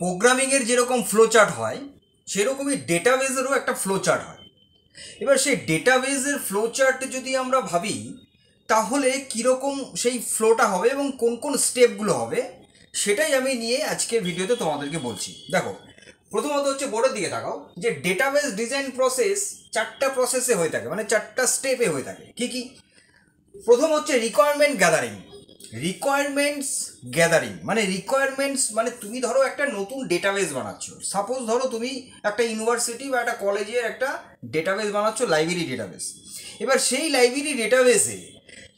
প্রোগ্রামিংয়ের যেরকম flow chart হয় সেরকমই ডেটাবেজেরও একটা ফ্লো চার্ট হয়। এবার সেই ডেটাবেজের ফ্লো চার্ট যদি আমরা ভাবি তাহলে কীরকম সেই ফ্লোটা হবে এবং কোন কোন স্টেপগুলো হবে সেটাই আমি নিয়ে আজকে ভিডিওতে তোমাদেরকে বলছি। দেখো, প্রথমত হচ্ছে বোর্ডের দিকে তাকাও যে ডেটাবেস ডিজাইন প্রসেস 4টা প্রসেসে হয়ে থাকে, মানে 4টা স্টেপে হয়ে থাকে। কি কি? প্রথম হচ্ছে রিকোয়ারমেন্ট গ্যাদারিং। রিকোয়ারমেন্টস মানে তুমি ধরো একটা নতুন ডেটাবেস বানাচ্ছ। সাপোজ ধরো তুমি একটা ইউনিভার্সিটি বা একটা কলেজের একটা ডেটাবেস বানাচ্ছ, লাইব্রেরি ডেটাবেস। এবার সেই লাইব্রেরি ডেটাবেসে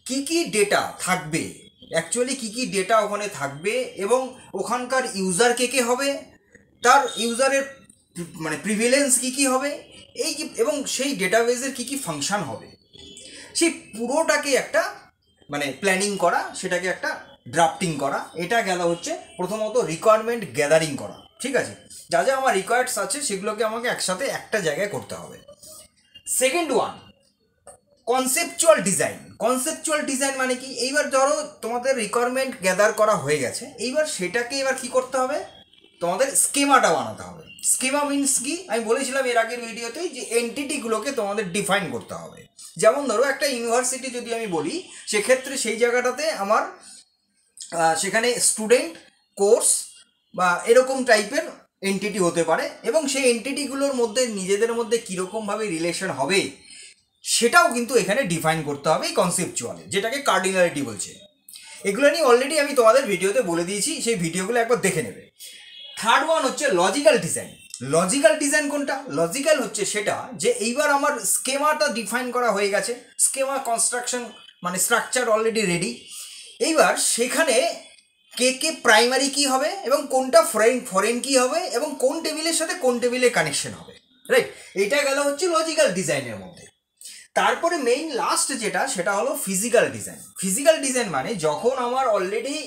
কি কি ডেটা থাকবে, অ্যাকচুয়ালি কি কি ডেটা ওখানে থাকবে এবং ওখানকার ইউজার কে কে হবে, তার ইউজারের মানে প্রিভিলেন্স কি কি হবে, এই এবং সেই ডেটাবেসের কি কি ফাংশন হবে, সেই পুরোটাকে একটা মানে প্ল্যানিং করা, সেটাকে একটা ড্রাফটিং করা। এটা গেল হচ্ছে প্রথমত রিকোয়ারমেন্ট গ্যাদারিং করা। ঠিক আছে, যা যা আমার রিকোয়ার্ডস আছে সেগুলোকে আমাকে একসাথে একটা জায়গায় করতে হবে। সেকেন্ড ওয়ান, কনসেপচুয়াল ডিজাইন মানে কি? এইবার ধরো তোমাদের রিকোয়ারমেন্ট গ্যাদার করা হয়ে গেছে, এইবার সেটাকে এবার কি করতে হবে, তোমাদের স্কিমাটা বানাতে হবে। স্কিমা মিনস কি? আমি বলেছিলাম এর আগের ভিডিওতেই যে এন্টিটিগুলোকে তোমাদের ডিফাইন করতে হবে। যেমন ধরো একটা ইউনিভার্সিটি যদি আমি বলি, সেক্ষেত্রে সেই জায়গাটাতে আমার সেখানে স্টুডেন্ট, কোর্স বা এরকম টাইপের এন্টিটি হতে পারে, এবং সেই এন্টিটিগুলোর মধ্যে নিজেদের মধ্যে কীরকমভাবে রিলেশন হবে সেটাও কিন্তু এখানে ডিফাইন করতে হবে এই কনসেপচুয়ালে, যেটাকে কার্ডিনালিটি বলছে। এগুলো নিয়ে অলরেডি আমি তোমাদের ভিডিওতে বলে দিয়েছি, সেই ভিডিওগুলো একবার দেখে নেবে। থার্ড ওয়ান হচ্ছে লজিক্যাল ডিজাইন। কোনটা? লজিক্যাল হচ্ছে সেটা যে এইবার আমার স্কেমাটা ডিফাইন করা হয়ে গেছে, স্কেমা কনস্ট্রাকশন মানে স্ট্রাকচার অলরেডি রেডি। এইবার সেখানে কে কে প্রাইমারি কি হবে এবং কোনটা ফরেন কি হবে এবং কোন টেবিলের সাথে কোন টেবিলের কানেকশন হবে, রাইট? এটা গেল হচ্ছে লজিক্যাল ডিজাইনের মধ্যে। তারপরে মেইন লাস্ট যেটা, সেটা হলো ফিজিক্যাল ডিজাইন মানে যখন আমার অলরেডি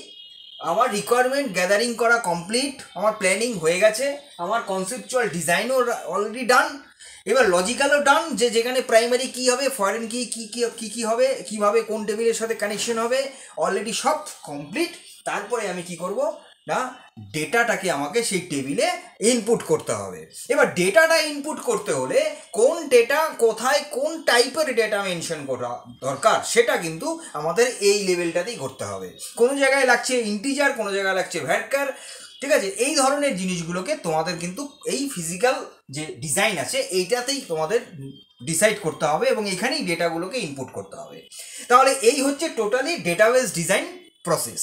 আমার রিকোয়ারমেন্ট গ্যাদারিং করা কমপ্লিট, আমার প্ল্যানিং হয়ে গেছে, আমার কনসেপচুয়াল ডিজাইনও অলরেডি ডান, এবার লজিক্যালও ডান, যে যেখানে প্রাইমারি কী হবে, ফরেন কী হবে, কীভাবে কোন টেবিলের সাথে কানেকশন হবে, অলরেডি সব কমপ্লিট। তারপরে আমি কি করব না, ডেটাটাকে আমাকে সেই টেবিলে ইনপুট করতে হবে। এবার ডেটাটা ইনপুট করতে হলে কোন ডেটা কোথায়, কোন টাইপের ডেটা মেনশন করা দরকার, সেটা কিন্তু আমাদের এই লেভেলটাতেই করতে হবে। কোনো জায়গায় লাগছে ইন্টিজার, কোনো জায়গায় লাগছে ভ্যারকার। ঠিক আছে, এই ধরনের জিনিসগুলোকে তোমাদের কিন্তু এই ফিজিক্যাল যে ডিজাইন আছে এইটাতেই তোমাদের ডিসাইড করতে হবে এবং এখানেই ডেটাগুলোকে ইনপুট করতে হবে। তাহলে এই হচ্ছে টোটালি ডেটাবেস ডিজাইন প্রসেস।